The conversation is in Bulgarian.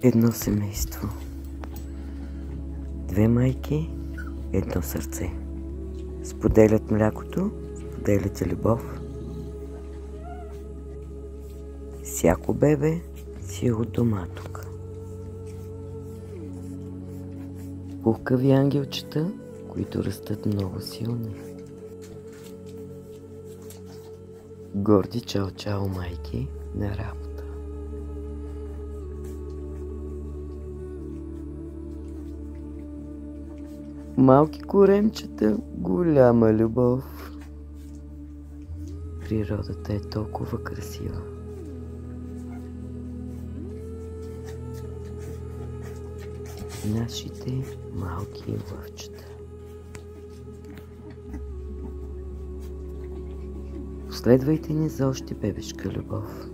Едно семейство. Две майки, едно сърце. Споделят млякото, споделят и любов. Всяко бебе си е от дома тук. Пухкави ангелчета, които растат много силни. Горди чао-чао майки на работа. Малки коремчета, голяма любов. Природата е толкова красива. Нашите малки лъвчета. Последвайте ни за още бебешка любов.